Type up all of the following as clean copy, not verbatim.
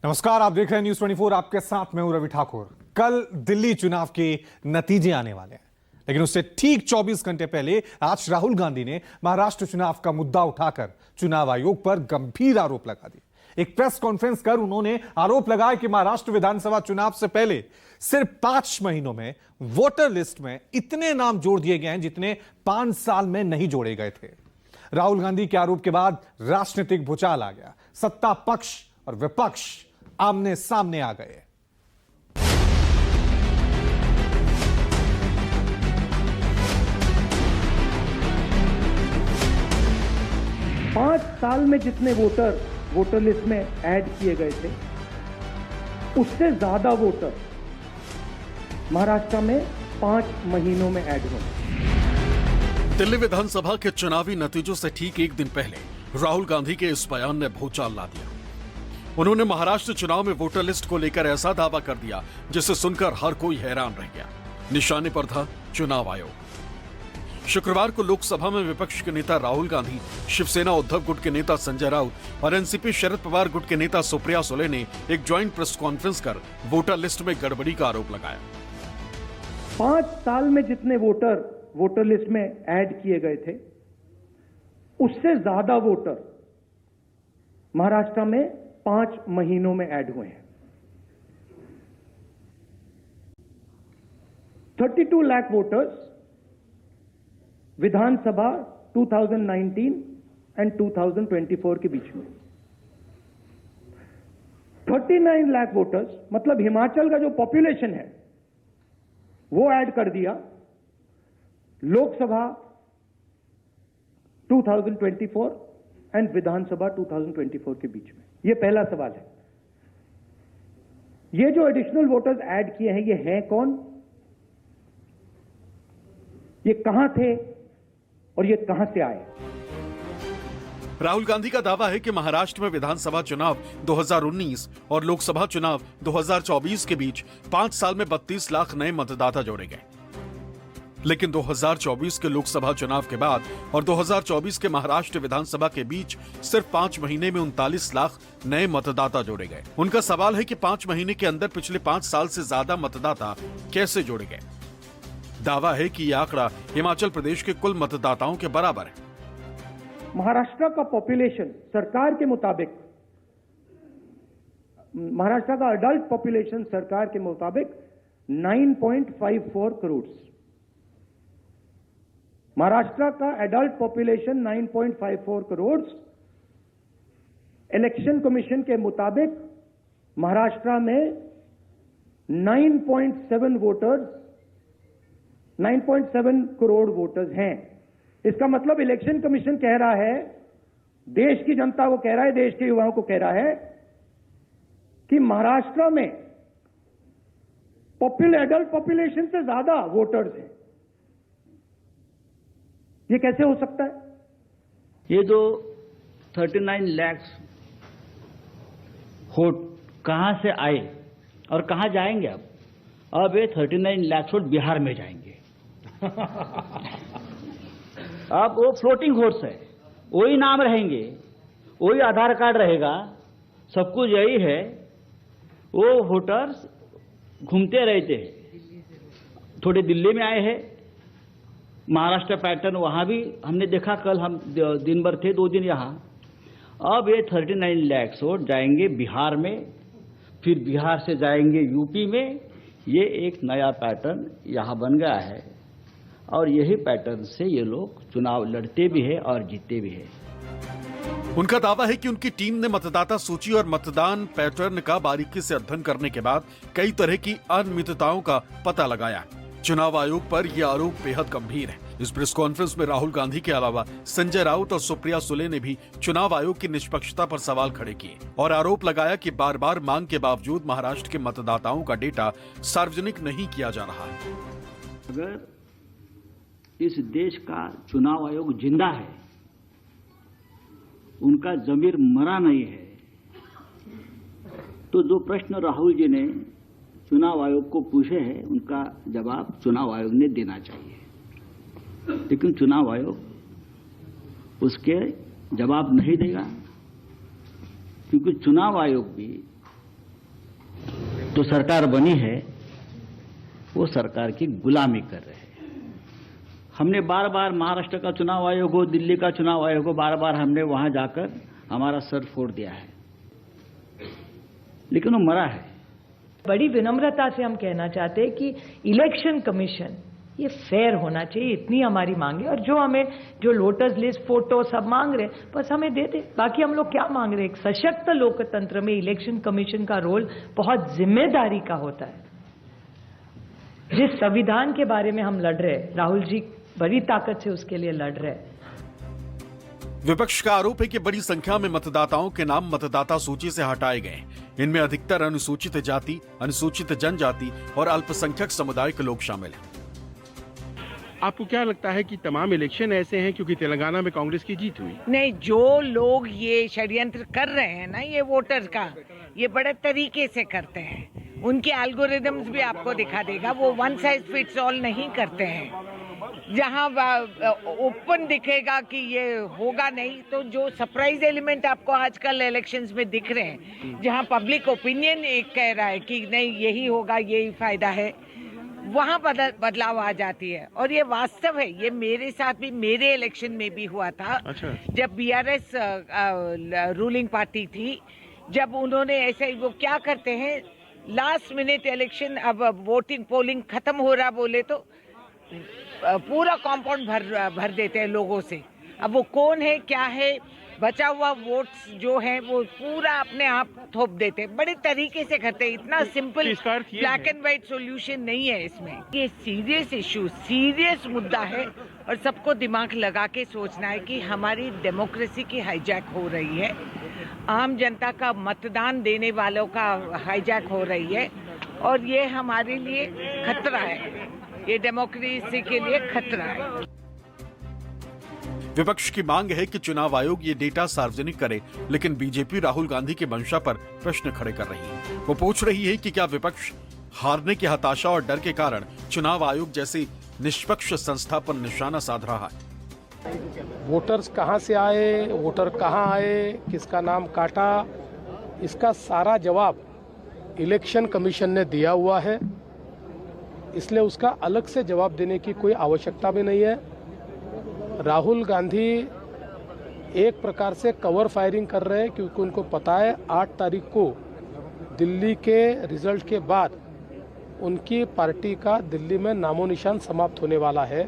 नमस्कार, आप देख रहे हैं न्यूज 24। आपके साथ मैं हूं रवि ठाकुर। कल दिल्ली चुनाव के नतीजे आने वाले हैं, लेकिन उससे ठीक 24 घंटे पहले आज राहुल गांधी ने महाराष्ट्र चुनाव का मुद्दा उठाकर चुनाव आयोग पर गंभीर आरोप लगा दिए। एक प्रेस कॉन्फ्रेंस कर उन्होंने आरोप लगाया कि महाराष्ट्र विधानसभा चुनाव से पहले सिर्फ 5 महीनों में वोटर लिस्ट में इतने नाम जोड़ दिए गए हैं जितने 5 साल में नहीं जोड़े गए थे। राहुल गांधी के आरोप के बाद राजनीतिक भूचाल आ गया। सत्ता पक्ष और विपक्ष आमने सामने आ गए। 5 साल में जितने वोटर लिस्ट में ऐड किए गए थे, उससे ज्यादा वोटर महाराष्ट्र में 5 महीनों में ऐड हुए। दिल्ली विधानसभा के चुनावी नतीजों से ठीक एक दिन पहले राहुल गांधी के इस बयान ने भूचाल ला दिया। उन्होंने महाराष्ट्र चुनाव में वोटर लिस्ट को लेकर ऐसा दावा कर दिया जिसे सुनकर हर कोई हैरान रह गया। निशाने पर था चुनाव आयोग। शुक्रवार को लोकसभा में विपक्ष के नेता राहुल गांधी, शिवसेना उद्धव गुट के नेता संजय राउत और एनसीपी शरद पवार गुट के नेता सुप्रिया सुले ने एक ज्वाइंट प्रेस कॉन्फ्रेंस कर वोटर लिस्ट में गड़बड़ी का आरोप लगाया। 5 साल में जितने वोटर लिस्ट में ऐड किए गए थे, उससे ज्यादा वोटर महाराष्ट्र में 5 महीनों में ऐड हुए हैं। 32 लाख वोटर्स विधानसभा 2019 एंड 2024 के बीच में। 39 लाख वोटर्स मतलब हिमाचल का जो पॉपुलेशन है वो ऐड कर दिया लोकसभा 2024 एंड विधानसभा 2024 के बीच में। ये पहला सवाल है। ये जो एडिशनल वोटर्स ऐड किए हैं, ये हैं कौन, ये कहां थे और ये कहां से आए? राहुल गांधी का दावा है कि महाराष्ट्र में विधानसभा चुनाव 2019 और लोकसभा चुनाव 2024 के बीच 5 साल में 32 लाख नए मतदाता जोड़े गए। लेकिन 2024 के लोकसभा चुनाव के बाद और 2024 के महाराष्ट्र विधानसभा के बीच सिर्फ 5 महीने में 39 लाख नए मतदाता जोड़े गए। उनका सवाल है कि 5 महीने के अंदर पिछले 5 साल से ज्यादा मतदाता कैसे जोड़े गए। दावा है कि यह आंकड़ा हिमाचल प्रदेश के कुल मतदाताओं के बराबर है। महाराष्ट्र का पॉपुलेशन सरकार के मुताबिक, महाराष्ट्र का अडल्ट पॉपुलेशन सरकार के मुताबिक 9.54 करोड़। महाराष्ट्र का adult population 9.54 crore. Election commission के मुताबिक महाराष्ट्र में 9.7 करोड़ वोटर्स हैं। इसका मतलब इलेक्शन कमीशन कह रहा है, देश की जनता को कह रहा है, देश के युवाओं को कह रहा है कि महाराष्ट्र में एडल्ट पॉपुलेशन से ज्यादा वोटर्स हैं। ये कैसे हो सकता है? ये जो 39 लाख वोट कहां से आए और कहां जाएंगे? अब ये 39 लाख वोट बिहार में जाएंगे। अब वो फ्लोटिंग वोट्स है, वही नाम रहेंगे, वही आधार कार्ड रहेगा, सब कुछ यही है। वो वोटर्स घूमते रहते हैं। थोड़े दिल्ली में आए हैं, महाराष्ट्र पैटर्न वहां भी हमने देखा। कल हम दिन भर थे, 2 दिन यहां। अब ये 39 लाख वोट जाएंगे बिहार में, फिर बिहार से जाएंगे यूपी में। ये एक नया पैटर्न यहां बन गया है और यही पैटर्न से ये लोग चुनाव लड़ते भी है और जीतते भी है। उनका दावा है कि उनकी टीम ने मतदाता सूची और मतदान पैटर्न का बारीकी से अध्ययन करने के बाद कई तरह की अनियमितताओं का पता लगाया। चुनाव आयोग पर यह आरोप बेहद गंभीर है। इस प्रेस कॉन्फ्रेंस में राहुल गांधी के अलावा संजय राउत और सुप्रिया सुले ने भी चुनाव आयोग की निष्पक्षता पर सवाल खड़े किए और आरोप लगाया कि बार बार मांग के बावजूद महाराष्ट्र के मतदाताओं का डेटा सार्वजनिक नहीं किया जा रहा है। अगर इस देश का चुनाव आयोग जिंदा है, उनका जमीर मरा नहीं है, तो जो प्रश्न राहुल जी ने चुनाव आयोग को पूछे हैं, उनका जवाब चुनाव आयोग ने देना चाहिए। लेकिन चुनाव आयोग उसके जवाब नहीं देगा, क्योंकि चुनाव आयोग भी जो सरकार बनी है वो सरकार की गुलामी कर रहे हैं। हमने बार बार महाराष्ट्र का चुनाव आयोग हो, दिल्ली का चुनाव आयोग हो, बार बार हमने वहां जाकर हमारा सर फोड़ दिया है, लेकिन वो मरा है। बड़ी विनम्रता से हम कहना चाहते हैं कि इलेक्शन कमीशन ये फेयर होना चाहिए, इतनी हमारी मांग है। और जो वोटर्स लिस्ट, फोटो सब मांग रहे हैं, बस हमें दे दे। बाकी हम लोग क्या मांग रहे हैं? एक सशक्त लोकतंत्र में इलेक्शन कमीशन का रोल बहुत जिम्मेदारी का होता है। जिस संविधान के बारे में हम लड़ रहे हैं, राहुल जी बड़ी ताकत से उसके लिए लड़ रहे हैं। विपक्ष का आरोप है कि बड़ी संख्या में मतदाताओं के नाम मतदाता सूची से हटाए गए। इनमें अधिकतर अनुसूचित जाति, अनुसूचित जनजाति और अल्पसंख्यक समुदाय के लोग शामिल हैं। आपको क्या लगता है कि तमाम इलेक्शन ऐसे हैं क्योंकि तेलंगाना में कांग्रेस की जीत हुई? नहीं, जो लोग ये षड्यंत्र कर रहे हैं ना, ये वोटर्स का, ये बड़े तरीके से करते हैं। उनके एल्गोरिदम्स भी आपको दिखा देगा, वो वन साइज फिट्स ऑल नहीं करते हैं। जहां ओपन दिखेगा कि ये होगा नहीं, तो जो सरप्राइज एलिमेंट आपको आजकल इलेक्शंस में दिख रहे हैं, जहां पब्लिक ओपिनियन एक कह रहा है कि नहीं यही होगा, यही फायदा है, वहां बदलाव आ जाती है। और ये वास्तव है, ये मेरे साथ भी, मेरे इलेक्शन में भी हुआ था। अच्छा। जब बीआरएस रूलिंग पार्टी थी, जब उन्होंने ऐसे ही, वो क्या करते हैं, लास्ट मिनट इलेक्शन, अब वोटिंग पोलिंग खत्म हो रहा बोले तो पूरा कंपाउंड भर देते हैं लोगों से। अब वो कौन है, क्या है, बचा हुआ वोट्स जो है वो पूरा अपने आप थोप देते हैं। बड़े तरीके से करते हैं। इतना simple black and white solution नहीं है इसमें। ये सीरियस इशू, सीरियस मुद्दा है और सबको दिमाग लगा के सोचना है कि हमारी डेमोक्रेसी की हाईजैक हो रही है, आम जनता का मतदान देने वालों का हाईजैक हो रही है और ये हमारे लिए खतरा है, ये डेमोक्रेसी के लिए खतरा है। विपक्ष की मांग है कि चुनाव आयोग ये डेटा सार्वजनिक करे, लेकिन बीजेपी राहुल गांधी के मंशा पर प्रश्न खड़े कर रही है। वो पूछ रही है कि क्या विपक्ष हारने की हताशा और डर के कारण चुनाव आयोग जैसी निष्पक्ष संस्था पर निशाना साध रहा है। वोटर्स कहां से आए, वोटर कहां आए, किसका नाम काटा, इसका सारा जवाब इलेक्शन कमीशन ने दिया हुआ है, इसलिए उसका अलग से जवाब देने की कोई आवश्यकता भी नहीं है। राहुल गांधी एक प्रकार से कवर फायरिंग कर रहे हैं क्योंकि उनको पता है 8 तारीख को दिल्ली के रिजल्ट के बाद उनकी पार्टी का दिल्ली में नामो निशान समाप्त होने वाला है।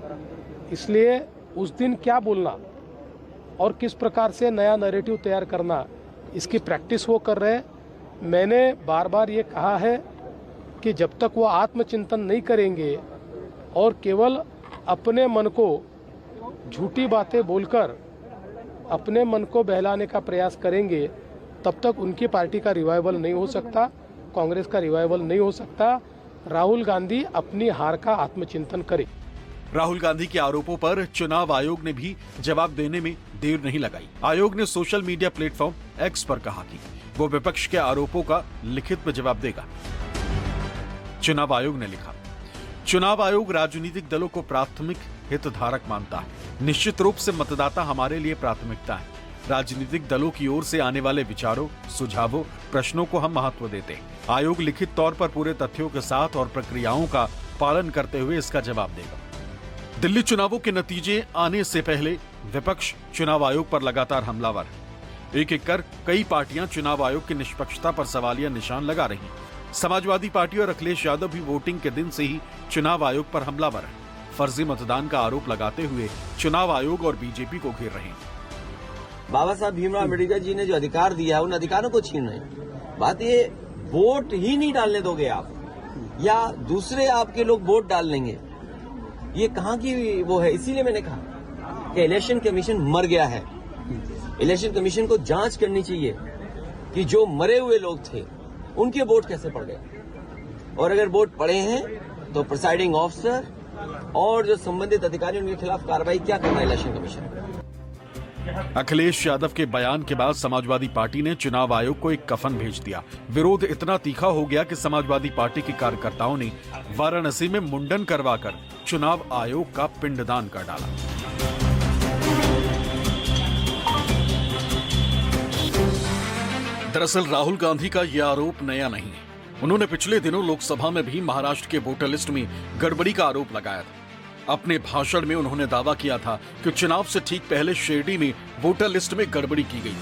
इसलिए उस दिन क्या बोलना और किस प्रकार से नया नैरेटिव तैयार करना, इसकी प्रैक्टिस वो कर रहे हैं। मैंने बार बार ये कहा है कि जब तक वो आत्मचिंतन नहीं करेंगे और केवल अपने मन को झूठी बातें बोलकर अपने मन को बहलाने का प्रयास करेंगे, तब तक उनकी पार्टी का रिवाइवल नहीं हो सकता, कांग्रेस का रिवाइवल नहीं हो सकता। राहुल गांधी अपनी हार का आत्मचिंतन करें। राहुल गांधी के आरोपों पर चुनाव आयोग ने भी जवाब देने में देर नहीं लगाई। आयोग ने सोशल मीडिया प्लेटफॉर्म एक्स पर कहा कि वो विपक्ष के आरोपों का लिखित में जवाब देगा। चुनाव आयोग ने लिखा, चुनाव आयोग राजनीतिक दलों को प्राथमिक हितधारक मानता है। निश्चित रूप से मतदाता हमारे लिए प्राथमिकता है। राजनीतिक दलों की ओर से आने वाले विचारों, सुझावों, प्रश्नों को हम महत्व देते हैं। आयोग लिखित तौर पर पूरे तथ्यों के साथ और प्रक्रियाओं का पालन करते हुए इसका जवाब देगा। दिल्ली चुनावों के नतीजे आने से पहले विपक्ष चुनाव आयोग पर लगातार हमलावर है। एक एक कर कई पार्टियां चुनाव आयोग की निष्पक्षता पर सवालिया निशान लगा रही। समाजवादी पार्टी और अखिलेश यादव भी वोटिंग के दिन से ही चुनाव आयोग पर हमलावर है। फर्जी मतदान का आरोप लगाते हुए चुनाव आयोग और बीजेपी को घेर रहे हैं। बाबा साहब भीमराव अम्बेडकर जी ने जो अधिकार दिया है, उन अधिकारों को छीन रहे हैं। बात ये वोट ही नहीं डालने दोगे आप, या दूसरे आपके लोग वोट डाल लेंगे, ये कहाँ की वो है। इसीलिए मैंने कहा कि इलेक्शन कमीशन मर गया है। इलेक्शन कमीशन को जांच करनी चाहिए कि जो मरे हुए लोग थे उनके वोट कैसे पड़ गए, और अगर वोट पड़े हैं तो प्रिसाइडिंग ऑफिसर और जो संबंधित अधिकारी उनके खिलाफ कार्रवाई क्या करना है इलेक्शन कमीशन। अखिलेश यादव के बयान के बाद समाजवादी पार्टी ने चुनाव आयोग को एक कफन भेज दिया। विरोध इतना तीखा हो गया कि समाजवादी पार्टी के कार्यकर्ताओं ने वाराणसी में मुंडन करवाकर चुनाव आयोग का पिंडदान कर डाला। दरअसल राहुल गांधी का यह आरोप नया नहीं है। उन्होंने पिछले दिनों लोकसभा में भी महाराष्ट्र के वोटर लिस्ट में गड़बड़ी का आरोप लगाया था। अपने भाषण में उन्होंने दावा किया था कि चुनाव से ठीक पहले शिरडी में वोटर लिस्ट में गड़बड़ी की गई।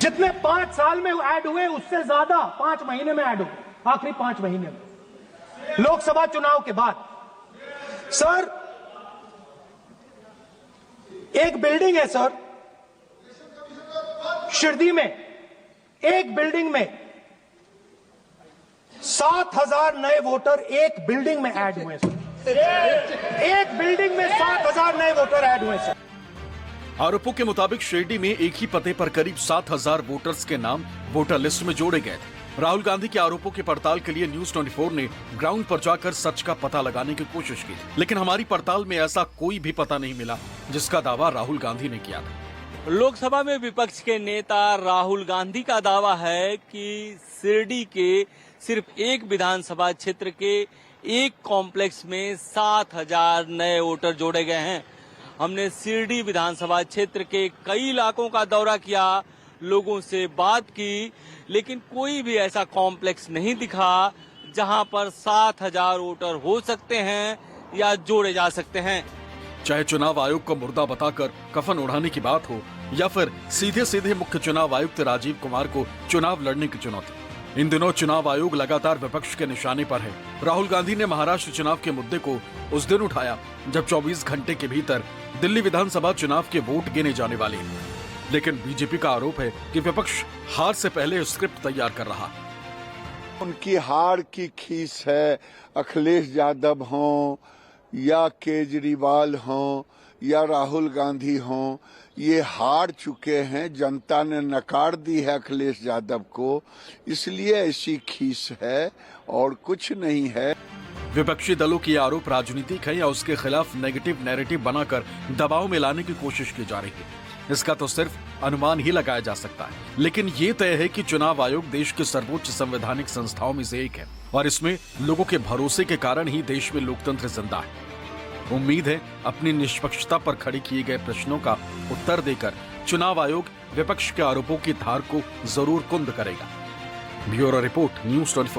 जितने 5 साल में ऐड हुए उससे ज्यादा 5 महीने में ऐड हुए, आखिरी 5 महीने में लोकसभा चुनाव के बाद। सर, एक बिल्डिंग है सर शिरडी में, एक बिल्डिंग में 7,000 नए वोटर एक बिल्डिंग में ऐड हुए सर। एक बिल्डिंग में 7,000 नए वोटर ऐड हुए सर। आरोपों के मुताबिक शिरडी में एक ही पते पर करीब 7,000 वोटर्स के नाम वोटर लिस्ट में जोड़े गए थे। राहुल गांधी के आरोपों की पड़ताल के लिए न्यूज 24 ने ग्राउंड पर जाकर सच का पता लगाने की कोशिश की, लेकिन हमारी पड़ताल में ऐसा कोई भी पता नहीं मिला जिसका दावा राहुल गांधी ने किया था। लोकसभा में विपक्ष के नेता राहुल गांधी का दावा है कि शिरडी के सिर्फ एक विधानसभा क्षेत्र के एक कॉम्प्लेक्स में 7,000 नए वोटर जोड़े गए हैं। हमने शिरडी विधानसभा क्षेत्र के कई इलाकों का दौरा किया, लोगों से बात की, लेकिन कोई भी ऐसा कॉम्प्लेक्स नहीं दिखा जहां पर 7,000 वोटर हो सकते हैं या जोड़े जा सकते हैं। चाहे चुनाव आयोग को मुर्दा बताकर कफन उड़ाने की बात हो या फिर सीधे सीधे मुख्य चुनाव आयुक्त राजीव कुमार को चुनाव लड़ने की चुनौती, इन दिनों चुनाव आयोग लगातार विपक्ष के निशाने पर है। राहुल गांधी ने महाराष्ट्र चुनाव के मुद्दे को उस दिन उठाया जब 24 घंटे के भीतर दिल्ली विधानसभा चुनाव के वोट गिने जाने वाले हैं, लेकिन बीजेपी का आरोप है कि विपक्ष हार से पहले स्क्रिप्ट तैयार कर रहा। उनकी हार की खीस है, अखिलेश यादव हों या केजरीवाल हों या राहुल गांधी हों, ये हार चुके हैं। जनता ने नकार दी है अखिलेश यादव को, इसलिए ऐसी खीस है और कुछ नहीं है। विपक्षी दलों की आरोप राजनीतिक है या उसके खिलाफ नेगेटिव नैरेटिव बनाकर दबाव में लाने की कोशिश की जा रही है, इसका तो सिर्फ अनुमान ही लगाया जा सकता है। लेकिन ये तय है कि चुनाव आयोग देश के सर्वोच्च संवैधानिक संस्थाओं में से एक है और इसमें लोगों के भरोसे के कारण ही देश में लोकतंत्र जिंदा है। उम्मीद है अपनी निष्पक्षता पर खड़े किए गए प्रश्नों का उत्तर देकर चुनाव आयोग विपक्ष के आरोपों की धार को जरूर कुंद करेगा। Bureau report, news 24।